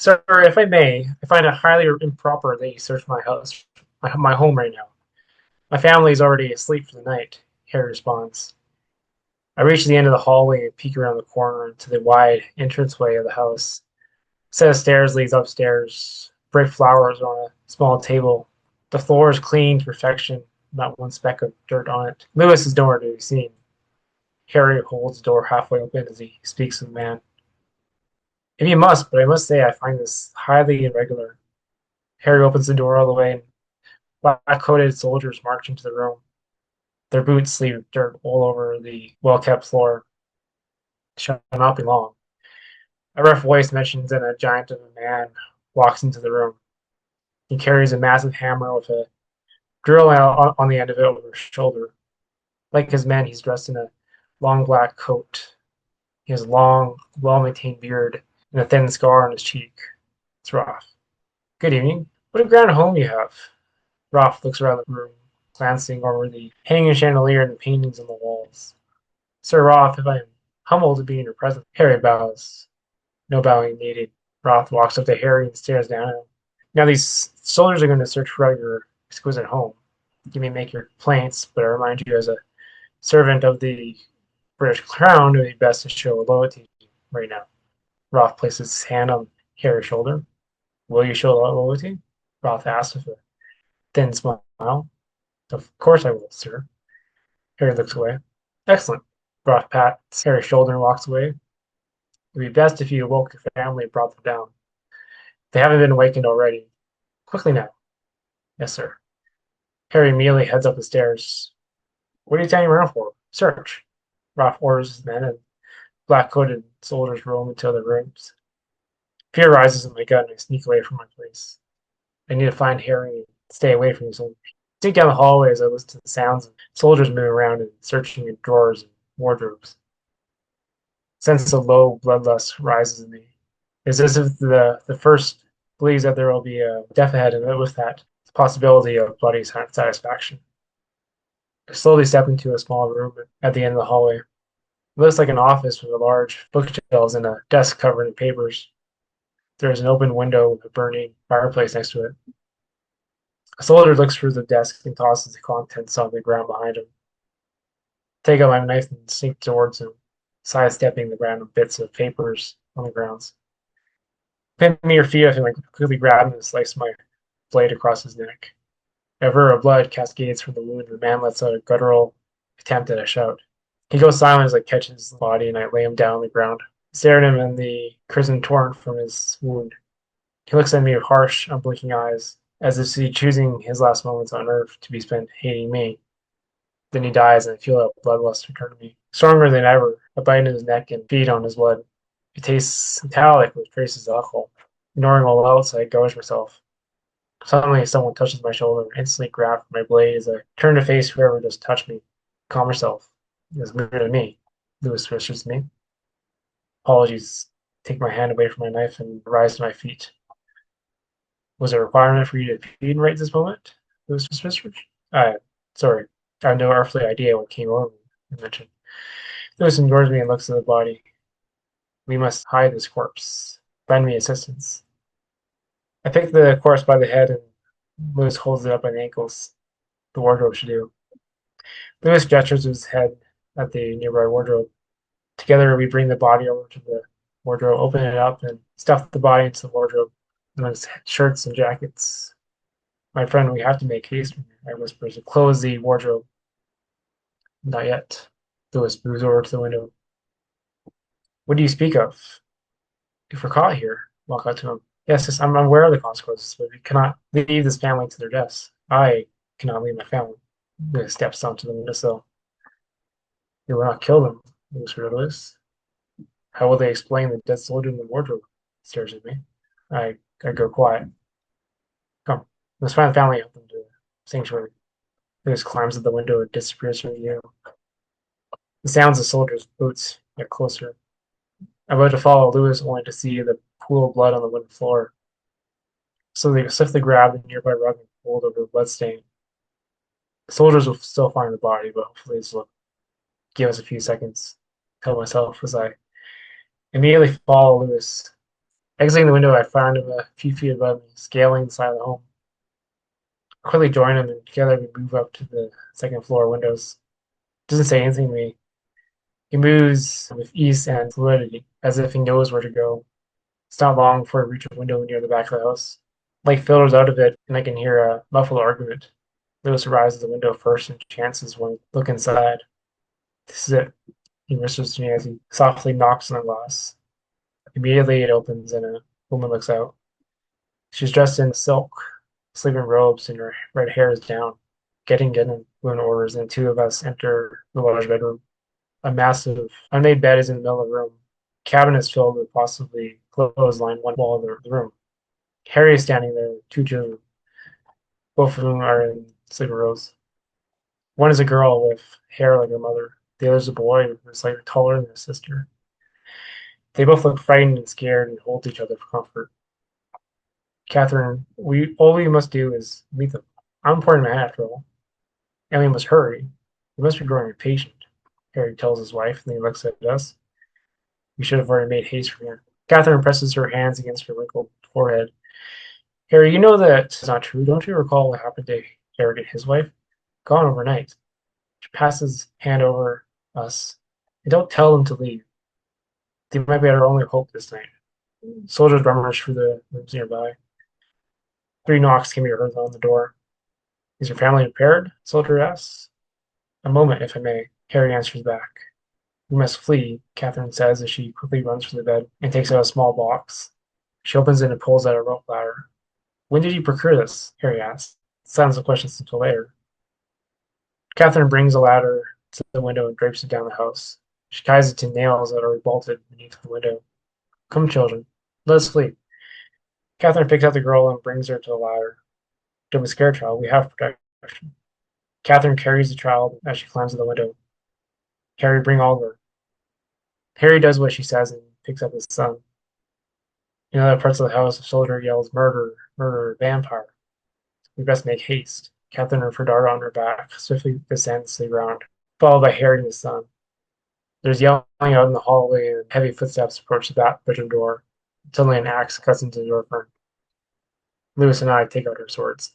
Sir, if I may, I find it highly improper that you search my house, my home right now. My family is already asleep for the night, Harry responds. I reach the end of the hallway and peek around the corner into the wide entranceway of the house. A set of stairs leads upstairs. Brick flowers are on a small table. The floor is clean to perfection, not one speck of dirt on it. Lewis is nowhere to be seen. Harry holds the door halfway open as he speaks to the man. If you must, but I must say I find this highly irregular. Harry opens the door all the way, and black-coated soldiers march into the room. Their boots leave dirt all over the well-kept floor. Shall not be long. A rough voice mentions that a giant of a man walks into the room. He carries a massive hammer with a drill on the end of it over his shoulder. Like his men, he's dressed in a long black coat. He has a long, well-maintained beard and a thin scar on his cheek. It's Roth. Good evening. What a grand home you have. Roth looks around the room, glancing over the hanging chandelier and the paintings on the walls. Sir Roth, if I am humbled to be in your presence. Harry bows. No bowing needed. Roth walks up to Harry and stares down at him. Now these soldiers are going to search for your exquisite home. You may make your complaints, but I remind you as a servant of the British Crown, it would be best to show loyalty right now. Roth places his hand on Harry's shoulder. Will you show loyalty? Roth asks with a thin smile. Of course I will, sir. Harry looks away. Excellent. Roth pats Harry's shoulder and walks away. It would be best if you awoke your family and brought them down. They haven't been awakened already. Quickly now. Yes, sir. Harry immediately heads up the stairs. What are you standing around for? Search. Roth orders his men, and black-coated soldiers roam into other rooms. Fear rises in my gut, and I sneak away from my place. I need to find Harry and stay away from these soldiers. I sneak down the hallway as I listen to the sounds of soldiers moving around and searching in drawers and wardrobes. A sense of low bloodlust rises in me. It's as if the first believes that there will be a death ahead, and with that, the possibility of bloody satisfaction. I slowly step into a small room at the end of the hallway. It looks like an office with a large bookshelves and a desk covered in papers. There is an open window with a burning fireplace next to it. A soldier looks through the desk and tosses the contents on the ground behind him. I take out my knife and sneak towards him, sidestepping the random bits of papers on the grounds. Pin me your feet of him, I quickly grab him and slice my blade across his neck. A river of blood cascades from the wound, and the man lets out a guttural attempt at a shout. He goes silent as I catch his body and I lay him down on the ground, stare at him in the crimson torrent from his wound. He looks at me with harsh, unblinking eyes, as if he's choosing his last moments on earth to be spent hating me. Then he dies, and I feel that bloodlust return to me. Stronger than ever, I bite in his neck and feed on his blood. It tastes metallic with traces of alcohol. Ignoring all else, I gouge myself. Suddenly, someone touches my shoulder and instantly grabs my blade as I turn to face whoever just touched me. Calm yourself. It was merely me. Lewis whispers to me. Apologies. Take my hand away from my knife and rise to my feet. Was it a requirement for you to feed right this moment? Lewis whispers. Sorry. I have no earthly idea what came over me, I mentioned. Lewis ignores me and looks at the body. We must hide this corpse. Lend me assistance. I pick the corpse by the head and Lewis holds it up by the ankles. The wardrobe should do. Lewis gestures his head at the nearby wardrobe. Together, we bring the body over to the wardrobe, open it up, and stuff the body into the wardrobe, amongst shirts and jackets. My friend, we have to make haste, I whisper, to close the wardrobe. Not yet. Lewis moves over to the window. What do you speak of? If we're caught here, walk out to him. Yes, I'm aware of the consequences, but we cannot leave this family to their deaths. I cannot leave my family. Lewis steps onto the windowsill. You will not kill them, Lewis. How will they explain the dead soldier in the wardrobe? He stares at me. I go quiet. Come, let's find the family up into the sanctuary. Lewis climbs at the window and disappears from view. The sounds of soldiers' boots get closer. I'm about to follow Lewis only to see the pool of blood on the wooden floor. So they swiftly grab the nearby rug and fold over the bloodstain. The soldiers will still find the body, but hopefully this will give us a few seconds. Tell myself as I immediately follow Lewis. Exiting the window, I found him a few feet above me, scaling the side of the home. I quickly join him, and together we move up to the second floor windows. Doesn't say anything to me. He moves with ease and fluidity, as if he knows where to go. It's not long before I reach a window near the back of the house. Light filters out of it, and I can hear a muffled argument. Lewis arrives at the window first and chances one look inside. This is it, he whispers to me as he softly knocks on the glass. Immediately it opens and a woman looks out. She's dressed in silk, sleeping robes, and her red hair is down. Getting women orders, and two of us enter the large bedroom. A massive, unmade bed is in the middle of the room. Cabinets filled with possibly clothes line one wall of the room. Harry is standing there with two children. Both of them are in sleeping robes. One is a girl with hair like her mother. The other is a boy who's slightly taller than his sister. They both look frightened and scared and hold each other for comfort. Catherine, all we must do is meet them. I'm pouring my hat after all. And we must hurry. We must be growing impatient, Harry tells his wife, and he looks at us. We should have already made haste from here. Catherine presses her hands against her wrinkled forehead. Harry, you know that it's not true. Don't you recall what happened to Eric and his wife? Gone overnight. She passes hand over us. And don't tell them to leave. They might be our only hope this night. Soldiers rummage through the rooms nearby. 3 knocks can be heard on the door. Is your family prepared? Soldier asks. A moment, if I may. Harry answers back. We must flee, Catherine says as she quickly runs from the bed and takes out a small box. She opens it and pulls out a rope ladder. When did you procure this? Harry asks. Silence of questions until later. Catherine brings a ladder to the window and drapes it down the house. She ties it to nails that are bolted beneath the window. Come, children. Let us flee. Catherine picks up the girl and brings her to the ladder. Don't be scared, child. We have protection. Catherine carries the child as she climbs to the window. Harry, bring Oliver. Harry does what she says and picks up his son. In other parts of the house, a soldier yells, Murder, murder, vampire. We best make haste. Catherine and Ferdara on her back swiftly descends to the ground, followed by Harry and his son. There's yelling out in the hallway and heavy footsteps approach the bedroom door. Suddenly an axe cuts into the door frame. Lewis and I take out our swords.